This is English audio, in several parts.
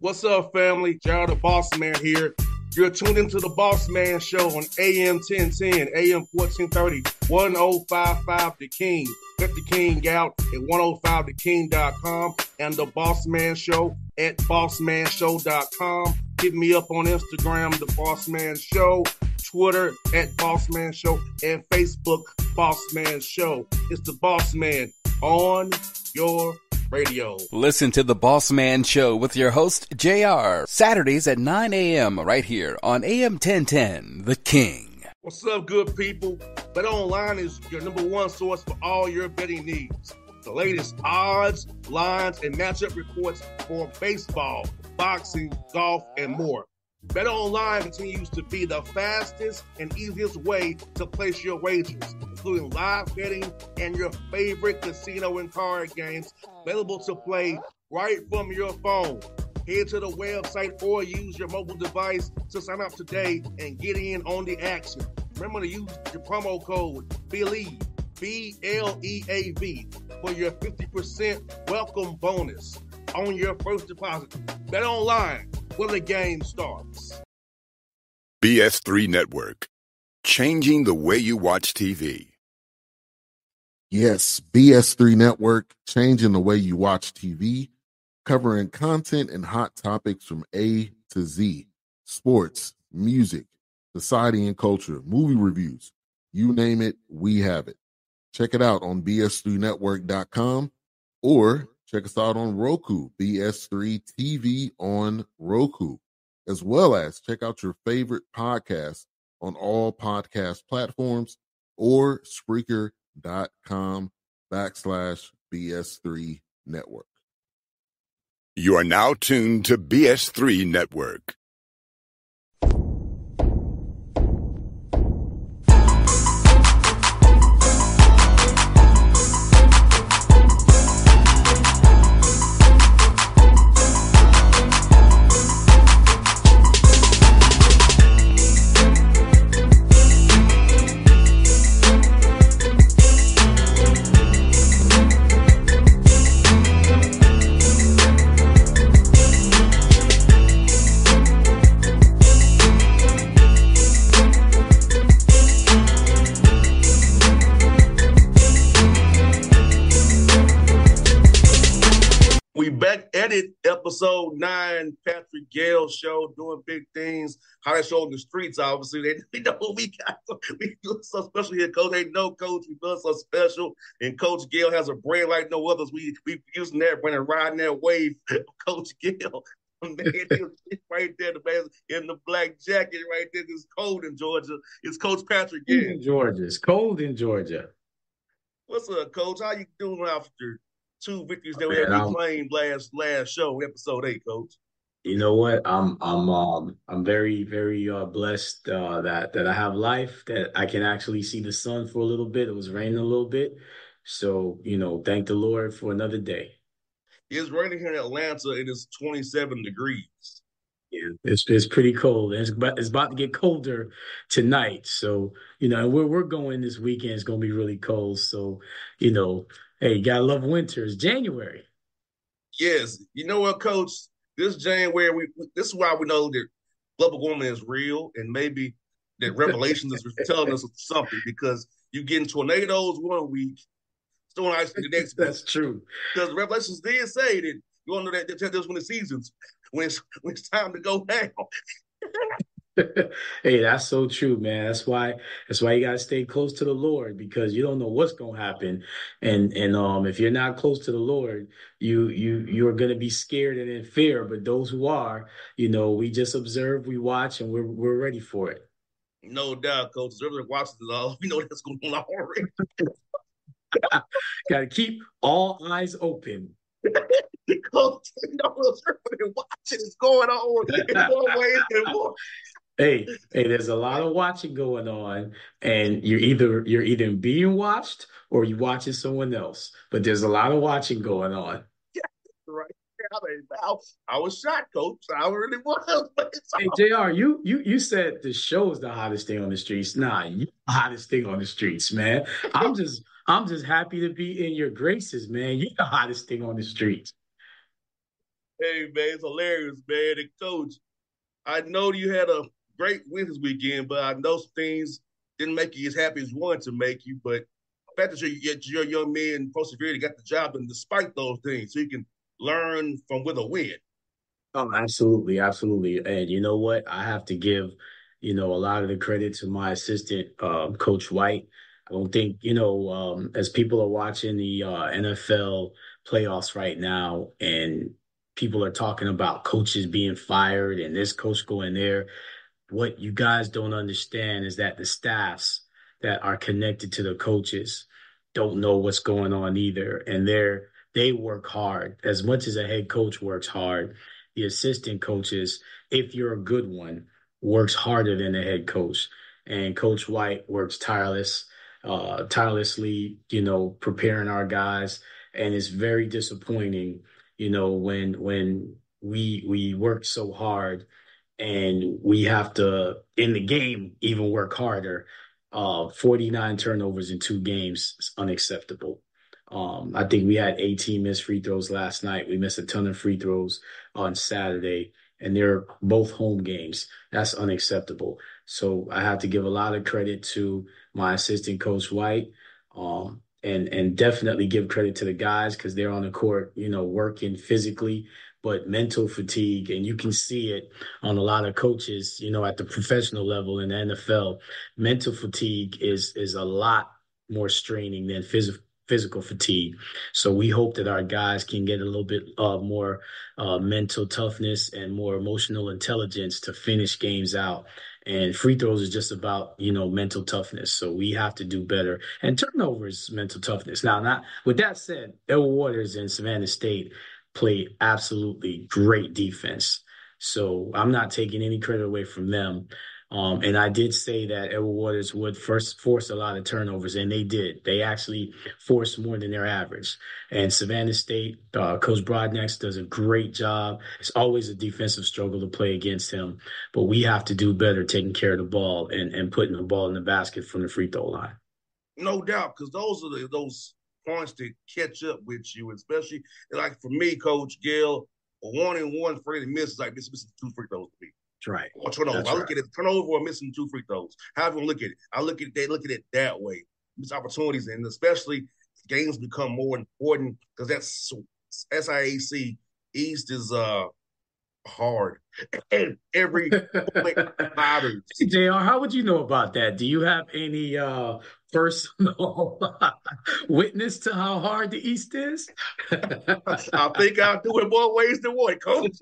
What's up, family? Gerald the Bossman here. You're tuned into the Bossman Show on AM 1010, AM 1430, 1055 The King. Let the King out at 105theking.com and the Bossman Show at bossmanshow.com. Hit me up on Instagram, the Bossman Show, Twitter at Bossman Show, and Facebook, Bossman Show. It's the Bossman on your radio. Listen to the Bossman Show with your host, JR, Saturdays at 9 a.m. right here on AM 1010, The King. What's up, good people? BetOnline is your number one source for all your betting needs. The latest odds, lines, and matchup reports for baseball, boxing, golf, and more. BetOnline continues to be the fastest and easiest way to place your wagers, including live betting and your favorite casino and card games available to play right from your phone. Head to the website or use your mobile device to sign up today and get in on the action. Remember to use your promo code BELIEVE, B-L-E-A-V, for your 50% welcome bonus on your first deposit. BetOnline, where the game starts. BS3 Network, changing the way you watch TV. Yes, BS3 Network, changing the way you watch TV, covering content and hot topics from A to Z, sports, music, society and culture, movie reviews, you name it, we have it. Check it out on bs3network.com or check us out on Roku, BS3 TV on Roku, as well as check out your favorite podcast on all podcast platforms or Spreaker.com/BS3 Network. You are now tuned to BS3 Network. Episode 9, Patrick Gayle show, doing big things. How that show in the streets, obviously. They know what we got. We do so special here, Coach. They know, Coach, we do so special. And Coach Gayle has a brand like no others. We using that brand and riding that wave of Coach Gayle. Man, right there, the man in the black jacket right there. It's cold in Georgia. It's Coach Patrick Gayle. In Georgia. It's cold in Georgia. What's up, Coach? How you doing after 2 victories that we had claimed last show, episode 8, Coach? You know what? I'm very, very blessed that I have life, that I can actually see the sun for a little bit. It was raining a little bit. So, thank the Lord for another day. It's raining here in Atlanta. It is 27 degrees. Yeah, it's pretty cold. It's about to get colder tonight. So, where we're going this weekend is going to be really cold. So, hey, you gotta love winter. It's January. Yes. You know what, Coach? This January, this is why we know that global warming is real, and maybe that Revelations is telling us something, because you getting tornadoes one week, storm ice the next week. That's true. Because Revelations did say that you want to know that there's when the seasons, when it's time to go down. Hey, that's so true, man. That's why you gotta stay close to the Lord, because you don't know what's gonna happen. And if you're not close to the Lord, you're gonna be scared and in fear. But those who are, we just observe, we watch, and we're ready for it. No doubt, Coach. Observing watches it all. We know that's going on already. Gotta keep all eyes open. Coach, observing and watching is going on in one way and more. Hey, there's a lot of watching going on, and you're either being watched or you're watching someone else. But there's a lot of watching going on. Yeah, right. I was shocked, Coach. I really was. Hey, JR, you said the show is the hottest thing on the streets. Nah, you're the hottest thing on the streets, man. I'm just happy to be in your graces, man. You're the hottest thing on the streets. Hey, man, it's hilarious, man. And coach, I know you had a great win this weekend, but I know some things didn't make you as happy as you wanted to make you. But the fact that your young men persevered and got the job done despite those things, so you can learn from with a win. Oh, absolutely, absolutely. And you know what? I have to give, a lot of the credit to my assistant, Coach White. I don't think, as people are watching the NFL playoffs right now, and people are talking about coaches being fired and this coach going there, what you guys don't understand is that the staffs that are connected to the coaches don't know what's going on either. And they work hard as much as a head coach works hard. The assistant coaches, if you're a good one, works harder than the head coach. And Coach White works tirelessly, preparing our guys. And it's very disappointing, when we work so hard and we have to in the game even work harder. 49 turnovers in 2 games is unacceptable. I think we had 18 missed free throws last night. We missed a ton of free throws on Saturday, and they're both home games. That's unacceptable. So I have to give a lot of credit to my assistant coach White, and definitely give credit to the guys because they're on the court, working physically, but mental fatigue, and you can see it on a lot of coaches, at the professional level in the NFL. Mental fatigue is a lot more straining than physical fatigue. So we hope that our guys can get a little bit more mental toughness and more emotional intelligence to finish games out. And free throws is just about, mental toughness. So we have to do better. And turnovers, mental toughness. Now, not with that said, Edward Waters and Savannah State played absolutely great defense. So I'm not taking any credit away from them. And I did say that Edward Waters would first force a lot of turnovers, and they did. They actually forced more than their average. And Savannah State, Coach Broadnex does a great job. It's always a defensive struggle to play against him, but we have to do better taking care of the ball and putting the ball in the basket from the free throw line. No doubt, because those are those points that catch up with you, especially like for me, Coach Gayle, a 1-and-1 for any miss is like missing two free throws to me. That's right. Or turnover. That's I look right. at it turnover or missing two free throws. However you look at it. Look at it that way. Miss opportunities, and especially games become more important because that's SIAC East is hard. And every point matters. JR, how would you know about that? Do you have any personal witness to how hard the East is? I think I'll do it more ways than one, Coach.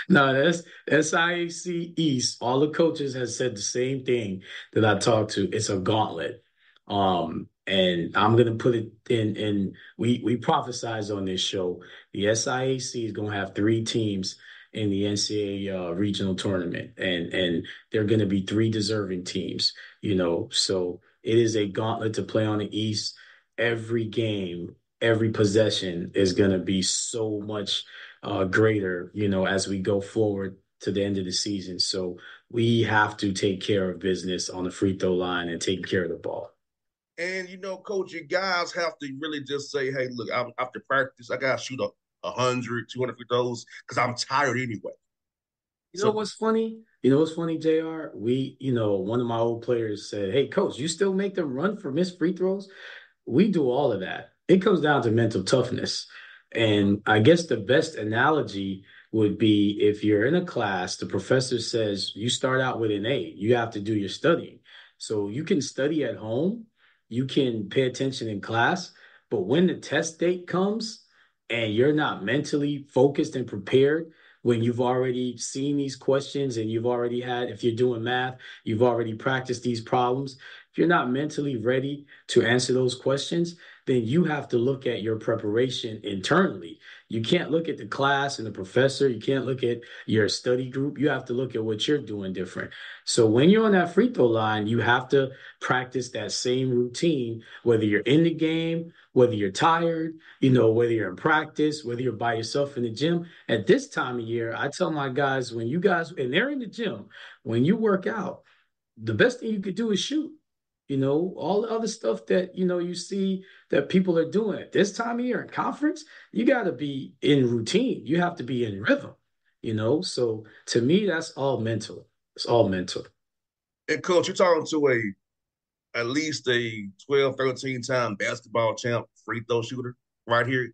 No, that's SIAC East. All the coaches have said the same thing that I talked to. It's a gauntlet. And I'm gonna put it in we prophesize on this show. The SIAC is gonna have 3 teams in the NCAA regional tournament, and they're gonna be 3 deserving teams, So it is a gauntlet to play on the East. Every game, every possession is gonna be so much greater, as we go forward to the end of the season. So we have to take care of business on the free throw line and taking care of the ball. And Coach, you guys have to really just say, "Hey, look, after practice, I gotta shoot 100, 200 free throws because I'm tired anyway." You know what's funny? JR? One of my old players said, "Hey, coach, you still make them run for missed free throws?" We do all of that. It comes down to mental toughness. And I guess the best analogy would be if you're in a class, the professor says you start out with an A, you have to do your studying. So you can study at home, you can pay attention in class, but when the test date comes and you're not mentally focused and prepared, when you've already seen these questions and you've already had, if you're doing math, you've already practiced these problems. If you're not mentally ready to answer those questions, then you have to look at your preparation internally. You can't look at the class and the professor. You can't look at your study group. You have to look at what you're doing different. So when you're on that free throw line, you have to practice that same routine, whether you're in the game, whether you're tired, whether you're in practice, whether you're by yourself in the gym. At this time of year, I tell my guys, and they're in the gym, when you work out, the best thing you could do is shoot. all the other stuff that, you see that people are doing at this time of year in conference. You got to be in routine. You have to be in rhythm. So to me, that's all mental. It's all mental. And coach, you're talking to at least a 12, 13-time basketball champ free throw shooter right here.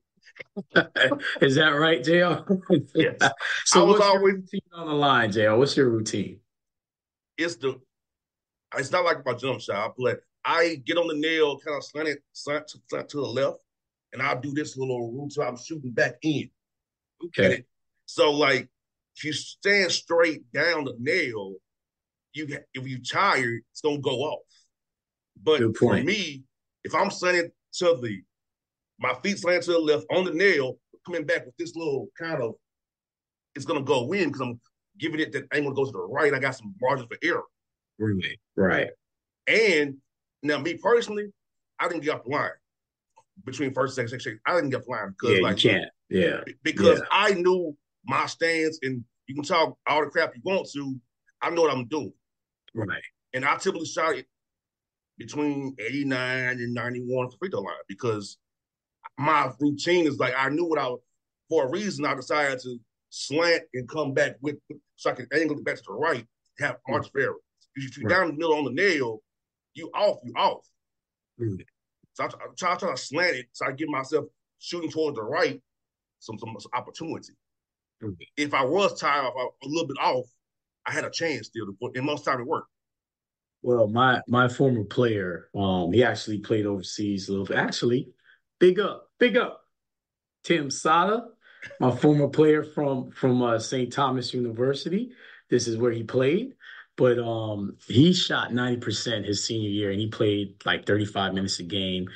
Is that right, JR? Yes. I So was what's your always routine on the line, JR? What's your routine? it's the it's not like my jump shot, but I get on the nail, kind of slant to the left, and I'll do this little route I'm shooting back in. And Okay, so like if you stand straight down the nail, if you tired, it's gonna go off. But good for point. me, if I'm slanted to my feet slanted to the left on the nail, coming back with this little kind of, it's gonna go in because I'm giving it that angle to go to the right. I got some margin for error. Right, right. And now me personally, I didn't get off the line between first and second. I didn't get off the line because Yeah, you like, look, can't. Yeah, yeah, because I knew my stance, and you can talk all the crap you want to. I know what I'm doing, right. and I typically shot it between 89 and 91 free throw line because my routine is like I knew what I was for a reason. I decided to slant and come back with so I can angle it back to the right, have march of error. If you're Right. down the middle on the nail, you off. Right. So I try to slant it so I give myself shooting towards the right some opportunity. If I was tired, if I was a little bit off, I had a chance still. And most time it worked. Well, my former player, he actually played overseas a little bit. Actually, big up, Tim Sada, my former player from St. Thomas University. This is where he played, but he shot 90% his senior year, and he played like 35 minutes a game.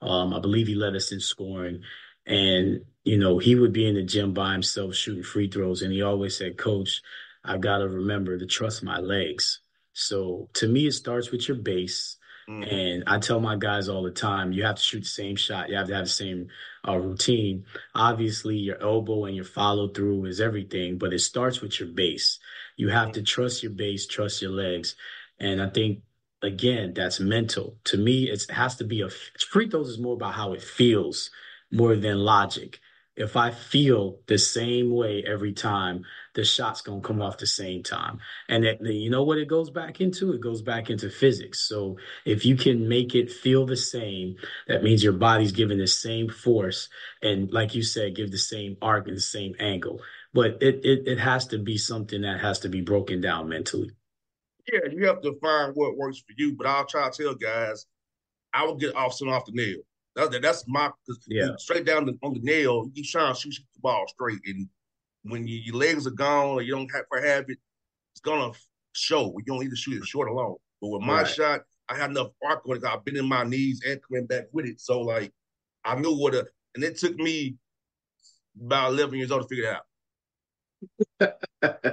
I believe he led us in scoring, and he would be in the gym by himself shooting free throws, and he always said, "Coach, I got to remember to trust my legs." So to me, it starts with your base. Mm-hmm. And I tell my guys all the time, you have to shoot the same shot. You have to have the same routine. Obviously, your elbow and your follow through is everything, but it starts with your base. You have Mm-hmm. to trust your base, trust your legs. And I think, again, that's mental. To me, it has to be free throws is more about how it feels more than logic. If I feel the same way every time, the shot's going to come off the same time. And you know what it goes back into? It goes back into physics. So if you can make it feel the same, that means your body's giving the same force and, like you said, give the same arc and the same angle. But it has to be something that has to be broken down mentally. Yeah, you have to find what works for you. But I'll try to tell guys, I will get off the nail. That's my because you Yeah, straight down on the nail. You trying to shoot the ball straight, and when your legs are gone or you don't have it, it's gonna show. You don't need to shoot it short or long. But with my right. shot, I had enough arc on it. I've been in my knees and coming back with it, so like I knew and it took me about 11 years old to figure it out.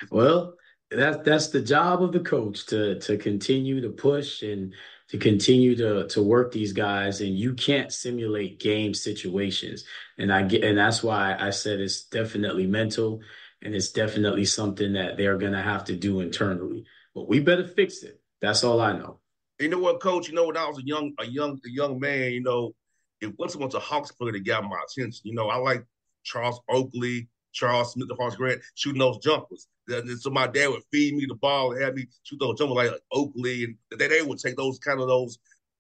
Well, that's the job of the coach to continue to push and to continue to work these guys. And you can't simulate game situations. And that's why I said it's definitely mental and it's definitely something that they're gonna have to do internally. But we better fix it. That's all I know. You know what, Coach? When I was a young man, it wasn't much a Hawks player that got my attention. I like Charles Oakley, Charles Smith, the Hawks grad, shooting those jumpers. So my dad would feed me the ball and have me shoot those jumpers like Oakley, and they would take those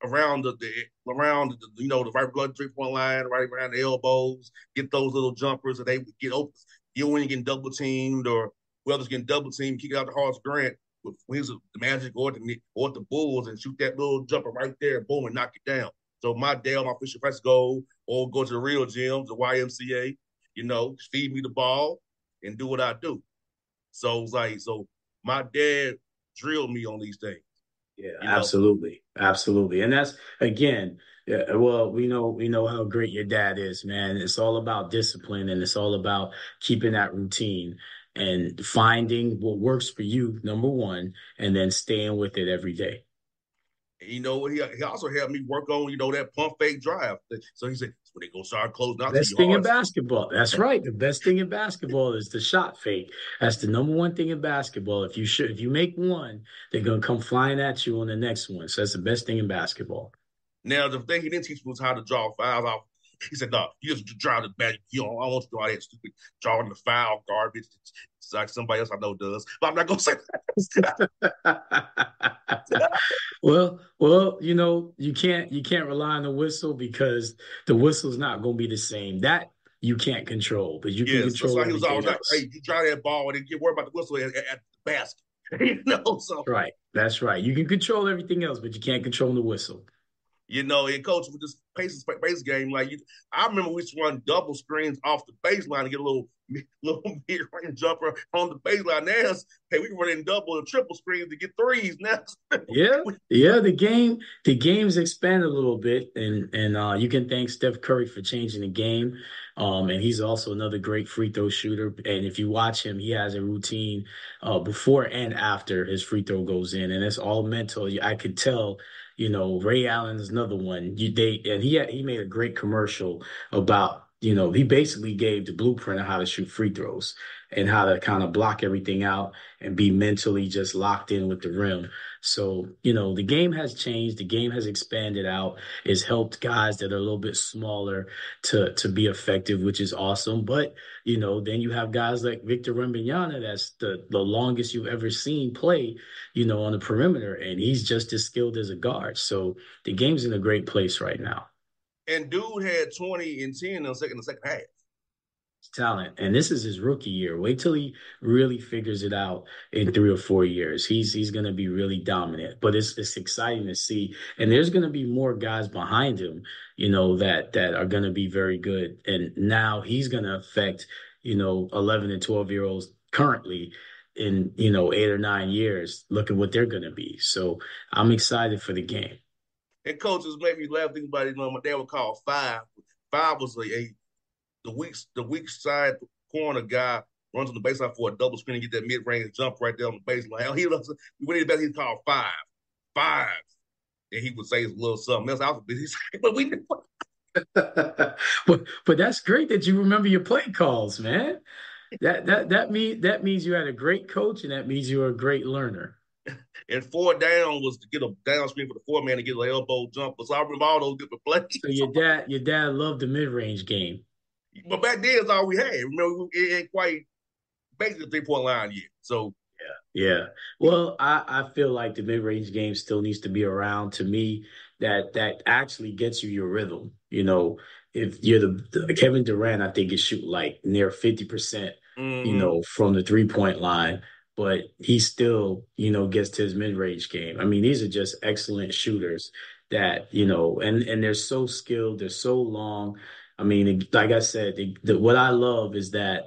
around the right blood 3-point line, right around the elbows, get those little jumpers, and they would get open. You when you're getting double teamed or whoever's getting double teamed, kick out the Hawks grant with the Magic or the Bulls and shoot that little jumper right there, boom, and knock it down. So my day on my Fisher Price go or go to the real gyms, the YMCA, feed me the ball and do what I do. So it's like, my dad drilled me on these things, Yeah, you know. absolutely. Absolutely. And that's again, yeah, well, we know how great your dad is, man. It's all about discipline and it's all about keeping that routine and finding what works for you, number one, and then staying with it every day. And you know what? He also helped me work on, that pump fake drive. So he said, when they go start closing out to Best you thing in hard. basketball. That's right. The best thing in basketball is the shot fake. That's the number one thing in basketball. If you make one, they're gonna come flying at you on the next one. So that's the best thing in basketball. Now, the thing he didn't teach me was how to draw fouls off. He said, no, you just draw the back. I want to do all that stupid drawing the foul garbage. It's like somebody else I know does. But I'm not going to say that. Well, you can't rely on the whistle because the whistle's not going to be the same. That you can't control, but you can Yes. So control he was always everything like, else. hey, you draw that ball and then get worried about the whistle at the basket. So, That's right. That's right. You can control everything else, but you can't control the whistle. and coach with this pace game, I remember we used to run double screens off the baseline to get a little mid range jumper on the baseline. Now, hey, we can run in double and triple screens to get threes now. Yeah, yeah. The game's expanded a little bit, and you can thank Steph Curry for changing the game. And he's also another great free throw shooter. And if you watch him, he has a routine before and after his free throw goes in, and it's all mental. I could tell. Ray Allen's another one. He made a great commercial about. He basically gave the blueprint of how to shoot free throws and how to kind of block everything out and be mentally just locked in with the rim. So, the game has changed. The game has expanded out. It's helped guys that are a little bit smaller to be effective, which is awesome. But, then you have guys like Victor Wembanyama, that's the longest you've ever seen play, on the perimeter. And he's just as skilled as a guard. So the game's in a great place right now. And dude had 20 and 10 in the second half. Talent, and this is his rookie year. Wait till he really figures it out in 3 or 4 years. He's going to be really dominant. But it's exciting to see, and there's going to be more guys behind him, that are going to be very good. And now he's going to affect 11 and 12-year-olds currently in 8 or 9 years. Look at what they're going to be. So I'm excited for the game. And coaches made me laugh. Think about it. My dad would call five. Five was the weak side corner guy runs on the baseline for a double screen and get that mid range jump right there on the baseline. He loves when he best he's called five, and he would say a little something else. I was busy, but we didn't. but that's great that you remember your play calls, man. That means you had a great coach, and that means you're a great learner. And four down was to get a down screen for the four man to get an elbow jumper. So I remember all those different plays. So your dad loved the mid range game. But back then, it's all we had. Remember, it ain't quite basically the 3 point line yet. So Yeah. Well, I feel like the mid range game still needs to be around. To me, that actually gets you your rhythm. If you're the Kevin Durant, I think is shoot like near 50%, from the 3 point line, but he still, gets to his mid range game. I mean, these are just excellent shooters that, and they're so skilled, they're so long. I mean, like I said, what I love is that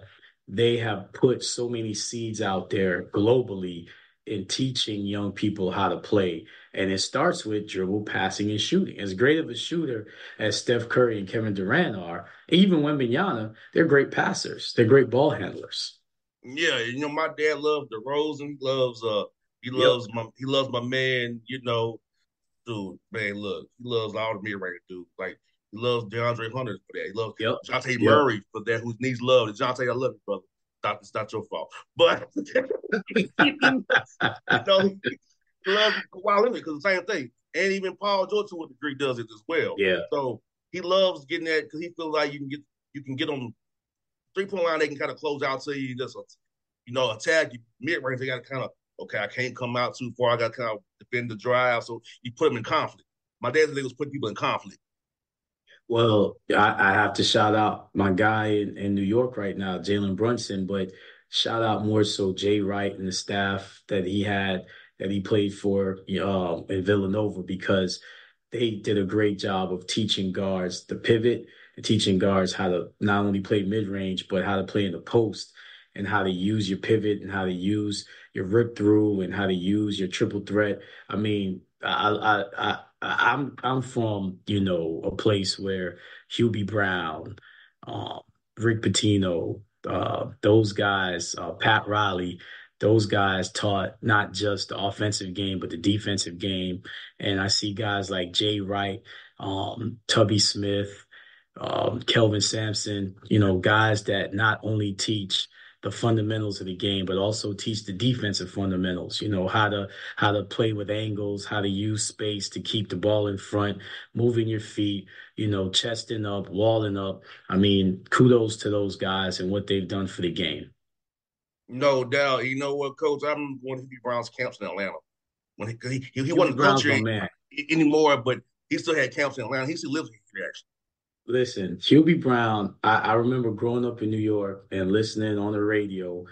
they have put so many seeds out there globally in teaching young people how to play. And it starts with dribble, passing, and shooting. As great of a shooter as Steph Curry and Kevin Durant are, even Wembanyama, they're great passers. They're great ball handlers. yeah, my dad loves DeRozan. Yep. He loves my man. Dude, man, look, he loves all the mid range dudes. Like he loves DeAndre Hunter for that. He loves Yep. Jonte Yep. Murray for that, who needs love. Jonte, I love you, brother. It's not your fault, but he loves Kawhi Leonard because the same thing, and even Paul George to a degree does it as well. Yeah. So he loves getting that because he feels like you can get on 3 point line. They can kind of close out to you, just attack you mid range. They got to kind of okay, I can't come out too far. I got to kind of defend the drive. So you put them in conflict. My dad's thing was putting people in conflict. Well, I have to shout out my guy in New York right now, Jalen Brunson, but shout out more so Jay Wright and the staff that he played for in Villanova, because they did a great job of teaching guards the pivot and teaching guards how to not only play mid range, but how to play in the post and how to use your pivot and how to use your rip through and how to use your triple threat. I mean, I'm from a place where Hubie Brown, Rick Pitino, those guys, Pat Riley, those guys taught not just the offensive game, but the defensive game. And I see guys like Jay Wright, Tubby Smith, Kelvin Sampson, guys that not only teach the fundamentals of the game, but also teach the defensive fundamentals, how to play with angles, how to use space to keep the ball in front, moving your feet, chesting up, walling up. I mean, kudos to those guys and what they've done for the game. No doubt. You know what, Coach? I'm going to Hubie Brown's camps in Atlanta. When he wasn't Brown's my coaching man. anymore, but he still had camps in Atlanta. He still lives here, actually. Listen, Hubie Brown, I remember growing up in New York and listening on the radio,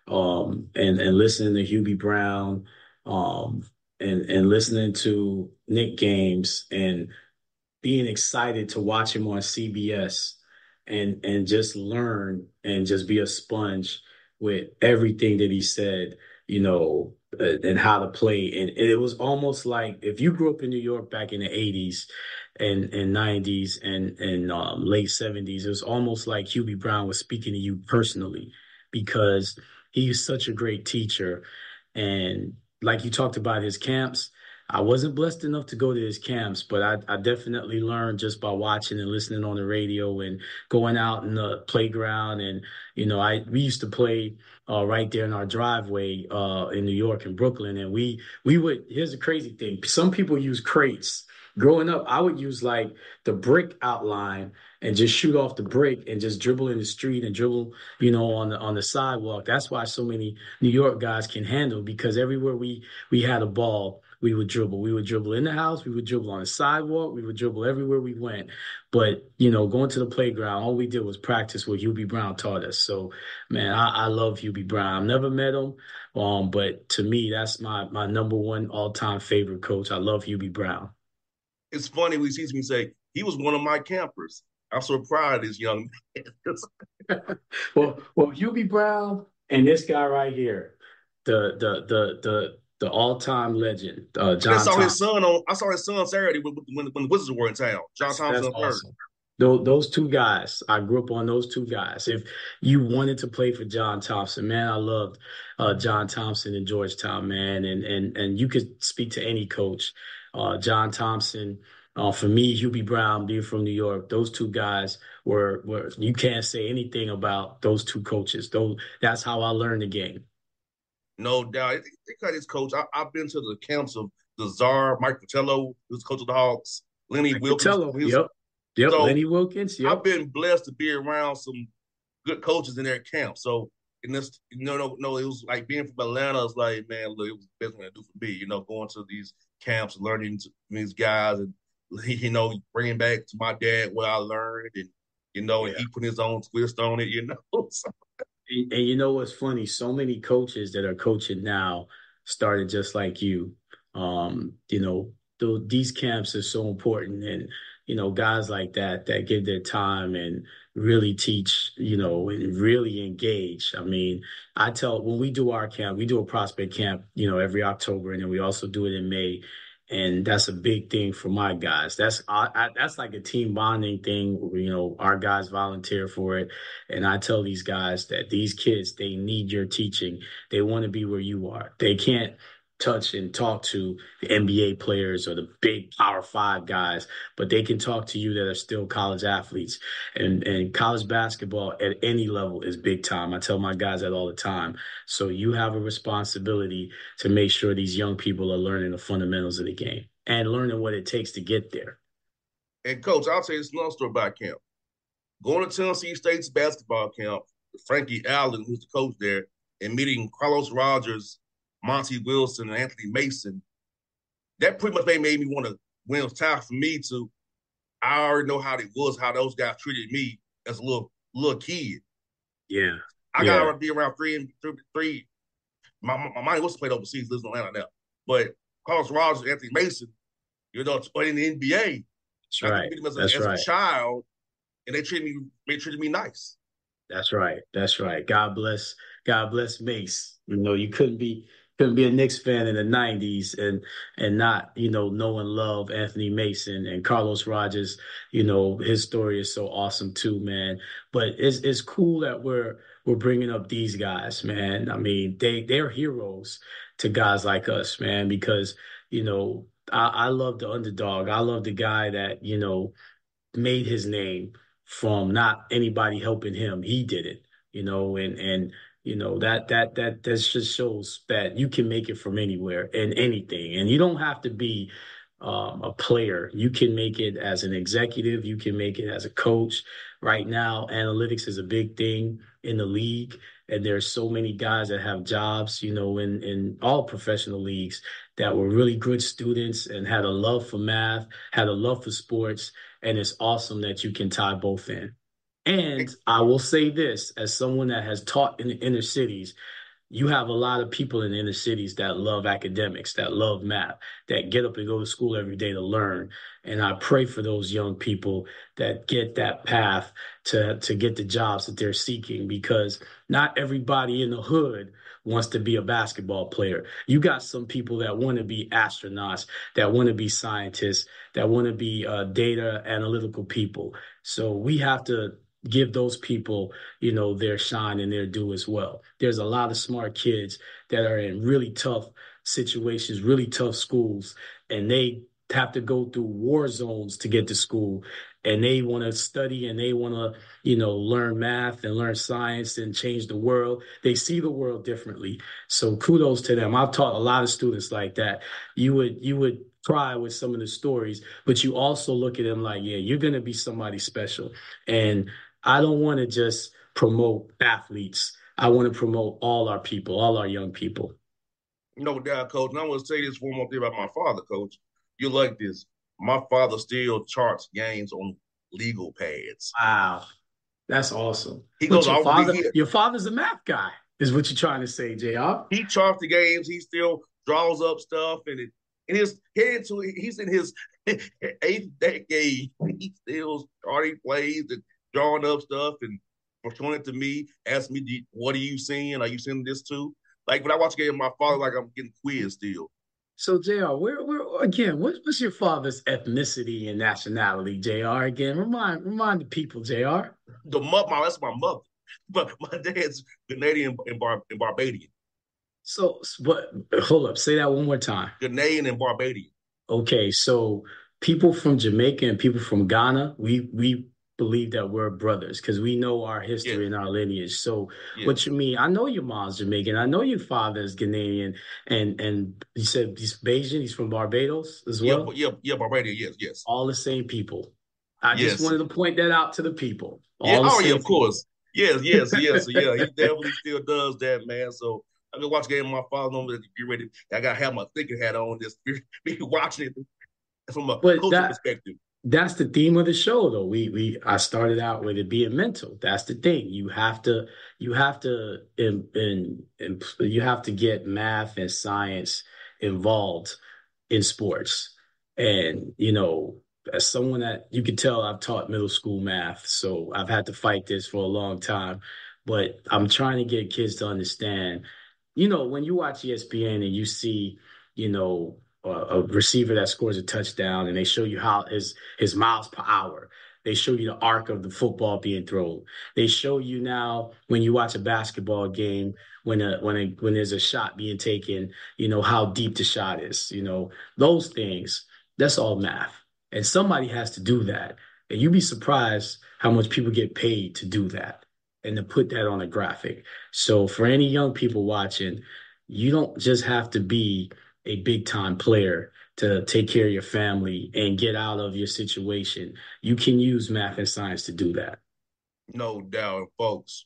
and listening to Hubie Brown, and listening to Nick games and being excited to watch him on CBS and just learn and just be a sponge with everything that he said, and how to play. And it was almost like if you grew up in New York back in the 80s and 90s and late 70s, it was almost like Hubie Brown was speaking to you personally because he's such a great teacher. And like you talked about his camps, I wasn't blessed enough to go to his camps, but I definitely learned just by watching and listening on the radio and going out in the playground. And, we used to play right there in our driveway in New York and Brooklyn. And we would, here's the crazy thing. Some people use crates. Growing up, I would use like the brick outline and just shoot off the brick and just dribble in the street and dribble, on the sidewalk. That's why so many New York guys can handle, because everywhere we had a ball, we would dribble. We would dribble in the house. We would dribble on the sidewalk. We would dribble everywhere we went. But, going to the playground, all we did was practice what Hubie Brown taught us. So, man, I love Hubie Brown. I've never met him, but to me, that's my number one all-time favorite coach. I love Hubie Brown. It's funny when he sees me say, he was one of my campers. I'm so proud of this young man. well, Hubie Brown and this guy right here, the all-time legend, John Thompson. I saw his son Saturday when the Wizards were in town. John Thompson That's awesome. Those two guys, I grew up on those two guys. If you wanted to play for John Thompson, man, I loved John Thompson in Georgetown, man. And you could speak to any coach. John Thompson, for me, Hubie Brown, being from New York, those two guys were you can't say anything about those two coaches. That's how I learned the game. No doubt. They got his coach. I've been to the camps of the Czar, Mike Fratello, who's coach of the Hawks, Lenny Wilkins. Yep, so Lenny Wilkins. Yep. I've been blessed to be around some good coaches in their camp. So, in this, no, it was like being from Atlanta. It's like, man, look, it was the best thing to do for me. Going to these camps, learning from these guys, and bringing back to my dad what I learned, and and he put his own twist on it. So. And you know what's funny? So many coaches that are coaching now started just like you. These camps are so important, and guys like that give their time and really teach, and really engage. I mean, when we do our camp, we do a prospect camp, every October, and then we also do it in May. And that's a big thing for my guys. That's like a team bonding thing. Our guys volunteer for it. And I tell these guys that these kids, they need your teaching. They want to be where you are. They can't touch and talk to the NBA players or the big Power 5 guys, but they can talk to you that are still college athletes. And college basketball at any level is big time. I tell my guys that all the time. So you have a responsibility to make sure these young people are learning the fundamentals of the game and learning what it takes to get there. And Coach, I'll tell you this another story about camp. Going to Tennessee State's basketball camp, Frankie Allen, who's the coach there, and meeting Carlos Rogers, Monty Wilson, and Anthony Mason, that pretty much made me want to, when it was time for me to, I already know how those guys treated me as a little kid. Yeah. I got to be around three. My mind was played overseas, lives in Atlanta now. But Carlos Rogers, Anthony Mason, in the NBA, that's right. As a child, and they treated me nice. That's right. God bless Mace. You couldn't be a Knicks fan in the 90s and not, know and love Anthony Mason and Carlos Rogers. His story is so awesome too, man. But it's cool that we're we're bringing up these guys, man. I mean, they're heroes to guys like us, man, because, I love the underdog. I love the guy that, made his name from not anybody helping him. He did it, and that just shows that you can make it from anywhere and anything. And you don't have to be a player. You can make it as an executive. You can make it as a coach. Right now, analytics is a big thing in the league. And there's so many guys that have jobs, in all professional leagues that were really good students and had a love for math, had a love for sports. And it's awesome that you can tie both in. And I will say this, as someone that has taught in the inner cities, you have a lot of people in the inner cities that love academics, that love math, that get up and go to school every day to learn. And I pray for those young people that get that path to get the jobs that they're seeking, because not everybody in the hood wants to be a basketball player. You got some people that want to be astronauts, that want to be scientists, that want to be data analytical people. So we have to give those people, their shine and their due as well. There's a lot of smart kids that are in really tough situations, really tough schools, and they have to go through war zones to get to school. And they want to study and they want to, learn math and learn science and change the world. They see the world differently. So kudos to them. I've taught a lot of students like that. You would cry with some of the stories, but you also look at them like, yeah, you're going to be somebody special. And I don't want to just promote athletes. I want to promote all our people, all our young people. No doubt, Coach. And I want to say this one more thing about my father, Coach. You like this. My father still charts games on legal pads. Wow. That's awesome. He But goes all the your father's a math guy, is what you're trying to say, JR. He charts the games. He still draws up stuff, and in his head to he's in his eighth decade. He still starting plays and drawing up stuff and showing it to me. Ask me, "What are you seeing? Are you seeing this too?" Like when I watch a game, my father like I'm getting quizzed still. So, JR, where again? What's your father's ethnicity and nationality, JR? Again, remind the people, JR. That's my mother, but my dad's Canadian and Barbadian. So, what? Hold up. Say that one more time. Ghanaian and Barbadian. Okay, so people from Jamaica and people from Ghana, we believe that we're brothers because we know our history Yes. and our lineage. So Yes. what you mean? I know your mom's Jamaican. I know your father's Ghanaian, and you said he's Bayesian. He's from Barbados as well. Yeah, Barbadian. Yes, yes, All the same people. I just yes. wanted to point that out to the people. Yeah. All the Oh, yeah. same Of course. Yes, yes, yes. people. Yeah, he definitely still does that, man. So I can watch a game. My father knows to get ready. I gotta have my thinking hat on. Just be watching it from a But culture perspective. that's the theme of the show, though. I started out with it being mental. That's the thing. You have to you have to get math and science involved in sports. And as someone that you can tell, I've taught middle school math, so I've had to fight this for a long time. But I'm trying to get kids to understand. When you watch ESPN and you see, a receiver that scores a touchdown and they show you how his miles per hour. They show you the arc of the football being thrown. They show you now when you watch a basketball game when there's a shot being taken, how deep the shot is. Those things. That's all math, and somebody has to do that. And you'd be surprised how much people get paid to do that and to put that on a graphic. So for any young people watching, you don't just have to be a big time player to take care of your family and get out of your situation. You can use math and science to do that. No doubt, folks.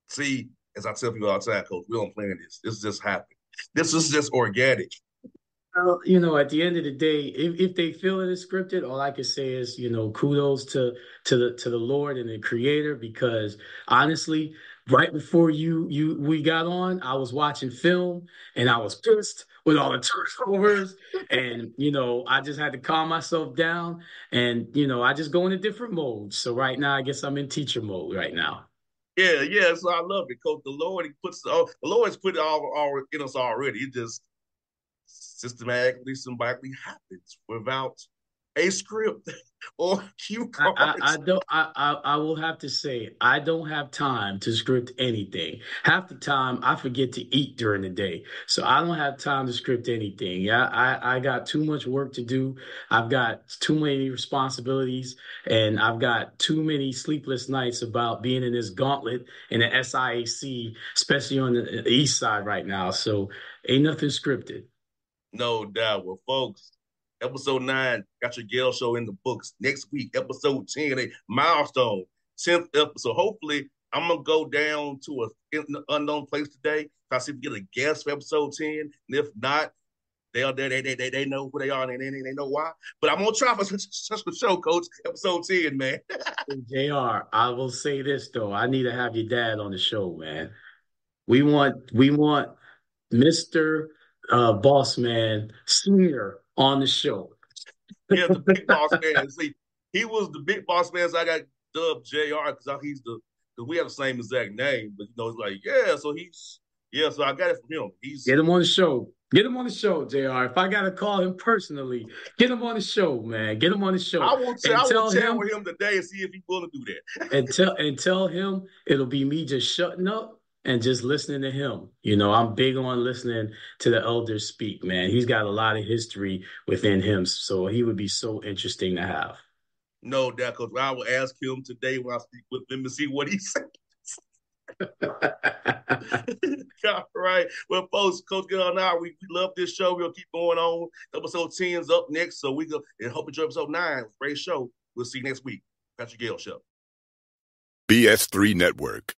See, as I tell people outside, Coach, we don't plan this. This just happened. This is just organic. Well, at the end of the day, if they feel it is scripted, all I can say is, kudos to the Lord and the Creator, because honestly, right before we got on, I was watching film and I was pissed with all the turnovers, and I just had to calm myself down, and I just go in a different mode. So right now, I guess I'm in teacher mode right now. Yeah, yeah. So I love it, Coach. The Lord's put it all in us already. It just systematically, symbolically happens without a script or cue cards? I will have to say I don't have time to script anything. Half the time I forget to eat during the day, so I don't have time to script anything. Yeah, I got too much work to do. I've got too many responsibilities, and I've got too many sleepless nights about being in this gauntlet in the SIAC, especially on the east side right now. So ain't nothing scripted. No doubt. Well, folks, episode 9 got your Gayle show in the books. Next week, episode 10, a milestone, 10th episode. Hopefully, I'm gonna go down to an unknown place today. Try to see if we get a guest for episode 10. And if not, they know who they are and they know why. But I'm gonna try for such a show, Coach. Episode 10, man. JR, I will say this though. I need to have your dad on the show, man. We want Mr. Bossman Senior on the show. Yeah, the big boss man. See, he was the big boss man, so I got dubbed JR because because we have the same exact name. But it's like, so I got it from him. Get him on the show. Get him on the show, JR. If I gotta call him personally, get him on the show, man. Get him on the show. I will chat with him today and see if he's willing to do that. and tell him it'll be me just shutting up and just listening to him. I'm big on listening to the elders speak, man. He's got a lot of history within him, so he would be so interesting to have. No doubt, because I will ask him today when I speak with him and see what he says. All right. Well, folks, Coach Gayle and I, we love this show. We'll keep going on. Episode 10 is up next, so we go and hope you enjoy episode 9. Great show. We'll see you next week. Got your Gayle show. BS3 Network.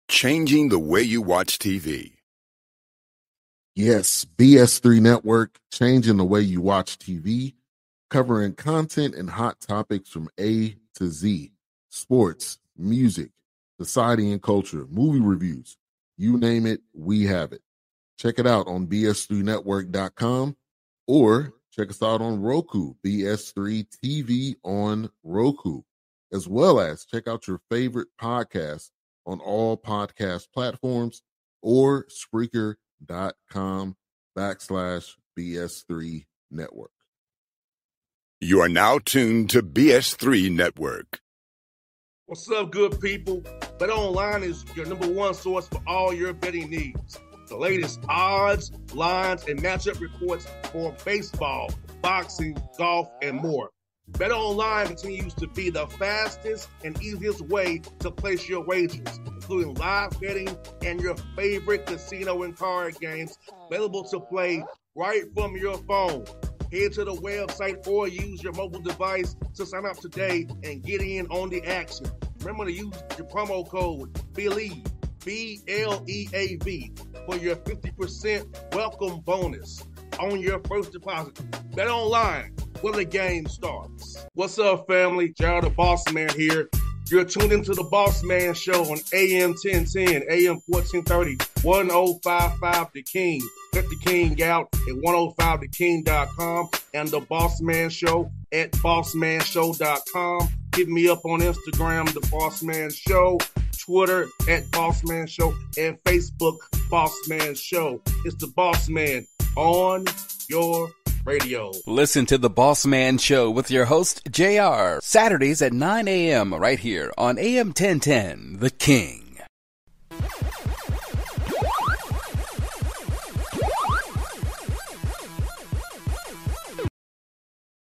Changing the way you watch TV. Yes, BS3 Network, changing the way you watch TV, covering content and hot topics from A to Z, sports, music, society and culture, movie reviews, you name it, we have it. Check it out on bs3network.com or check us out on Roku, BS3 TV on Roku, as well as check out your favorite podcast on all podcast platforms or Spreaker.com/BS3 Network. You are now tuned to BS3 Network. What's up, good people? Bet Online is your number one source for all your betting needs. The latest odds, lines, and matchup reports for baseball, boxing, golf, and more. Bet Online continues to be the fastest and easiest way to place your wagers, including live betting and your favorite casino and card games available to play right from your phone. Head to the website or use your mobile device to sign up today and get in on the action. Remember to use your promo code BELIEVE, BLEAV, for your 50% welcome bonus on your first deposit. Bet Online, where the game starts. What's up, family? Jared the Bossman here. You're tuned into the Bossman Show on AM 1010, AM 1430, 1055 The King. Let the King out at 105theking.com and the Bossman Show at bossmanshow.com. Hit me up on Instagram, The Bossman Show, Twitter at Bossman Show, and Facebook, Bossman Show. It's the Bossman on your radio. Listen to the Bossman Show with your host, JR, Saturdays at 9 a.m. right here on AM 1010, The King.